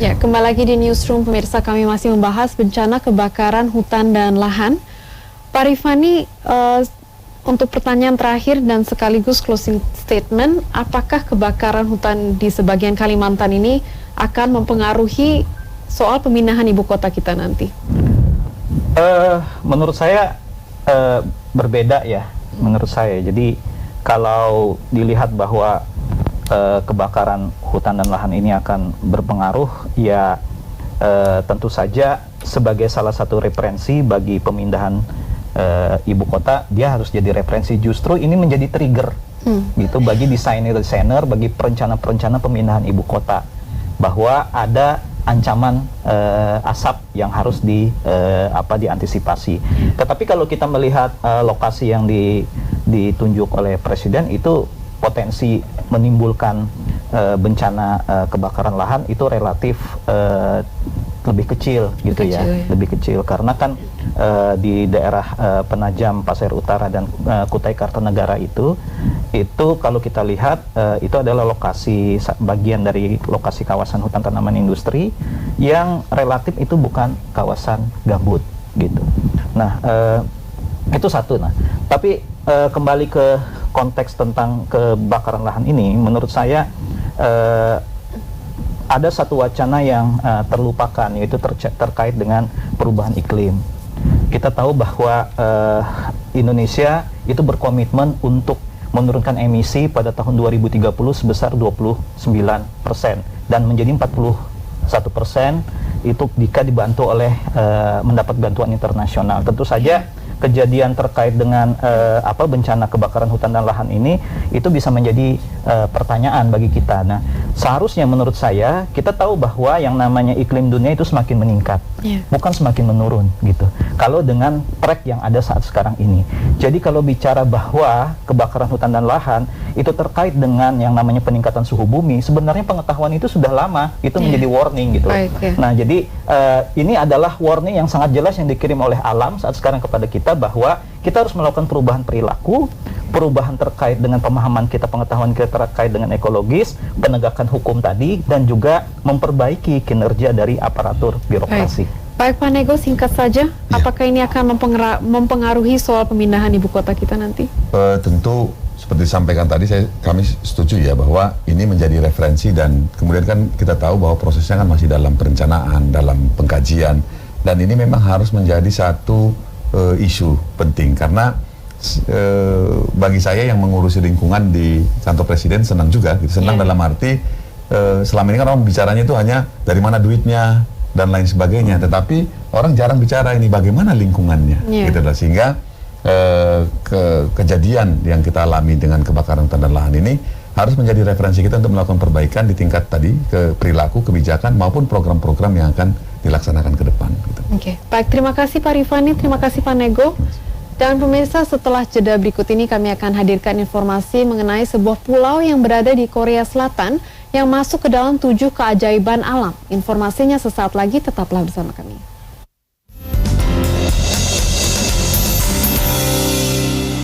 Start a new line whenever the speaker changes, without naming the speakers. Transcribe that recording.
Ya, kembali lagi di Newsroom, pemirsa, kami masih membahas bencana kebakaran hutan dan lahan. Pak Rifani, untuk pertanyaan terakhir dan sekaligus closing statement, apakah kebakaran hutan di sebagian Kalimantan ini akan mempengaruhi soal pemindahan ibu kota kita nanti?
Menurut saya berbeda ya, menurut saya. Jadi kalau dilihat bahwa kebakaran hutan dan lahan ini akan berpengaruh, ya tentu saja sebagai salah satu referensi bagi pemindahan ibu kota, dia harus jadi referensi. Justru ini menjadi trigger gitu bagi desainer-desainer, bagi perencana-perencana pemindahan ibu kota, bahwa ada ancaman asap yang harus diantisipasi. Tetapi kalau kita melihat lokasi yang ditunjuk oleh Presiden, itu potensi menimbulkan bencana kebakaran lahan itu relatif lebih kecil gitu ya, lebih kecil, karena kan di daerah Penajam, Pasir Utara dan Kutai Kartanegara itu kalau kita lihat itu adalah lokasi bagian dari lokasi kawasan hutan tanaman industri yang relatif itu bukan kawasan gambut gitu. Nah, itu satu. Nah, tapi kembali ke konteks tentang kebakaran lahan ini, menurut saya ada satu wacana yang terlupakan, yaitu terkait dengan perubahan iklim. Kita tahu bahwa Indonesia itu berkomitmen untuk menurunkan emisi pada tahun 2030 sebesar 29% dan menjadi 41% itu jika dibantu oleh mendapat bantuan internasional. Tentu saja kejadian terkait dengan bencana kebakaran hutan dan lahan ini itu bisa menjadi pertanyaan bagi kita. Nah, seharusnya menurut saya kita tahu bahwa yang namanya iklim dunia itu semakin meningkat, bukan semakin menurun gitu. Kalau dengan track yang ada saat sekarang ini. Jadi kalau bicara bahwa kebakaran hutan dan lahan itu terkait dengan yang namanya peningkatan suhu bumi, sebenarnya pengetahuan itu sudah lama, itu menjadi warning gitu. Nah, jadi ini adalah warning yang sangat jelas yang dikirim oleh alam saat sekarang kepada kita, bahwa kita harus melakukan perubahan perilaku, perubahan terkait dengan pemahaman kita, pengetahuan kita terkait dengan ekologis, penegakan hukum tadi, dan juga memperbaiki kinerja dari aparatur birokrasi.
Baik Pak Nego, singkat saja, apakah ini akan mempengaruhi soal pemindahan ibu kota kita nanti?
Tentu seperti disampaikan tadi, kami setuju ya bahwa ini menjadi referensi, dan kemudian kan kita tahu bahwa prosesnya kan masih dalam perencanaan, dalam pengkajian, dan ini memang harus menjadi satu isu penting, karena bagi saya yang mengurusi lingkungan di kantor Presiden senang juga, gitu. Senang dalam arti selama ini kan orang bicaranya itu hanya dari mana duitnya dan lain sebagainya, tetapi orang jarang bicara ini bagaimana lingkungannya, gitu lah. Sehingga kejadian yang kita alami dengan kebakaran hutan dan lahan ini harus menjadi referensi kita untuk melakukan perbaikan di tingkat tadi ke perilaku, kebijakan maupun program-program yang akan dilaksanakan ke depan. Gitu.
Baik, terima kasih Pak Rifani, terima kasih Pak Nego. Dan pemirsa, setelah jeda berikut ini kami akan hadirkan informasi mengenai sebuah pulau yang berada di Korea Selatan yang masuk ke dalam 7 keajaiban alam. Informasinya sesaat lagi, tetaplah bersama kami.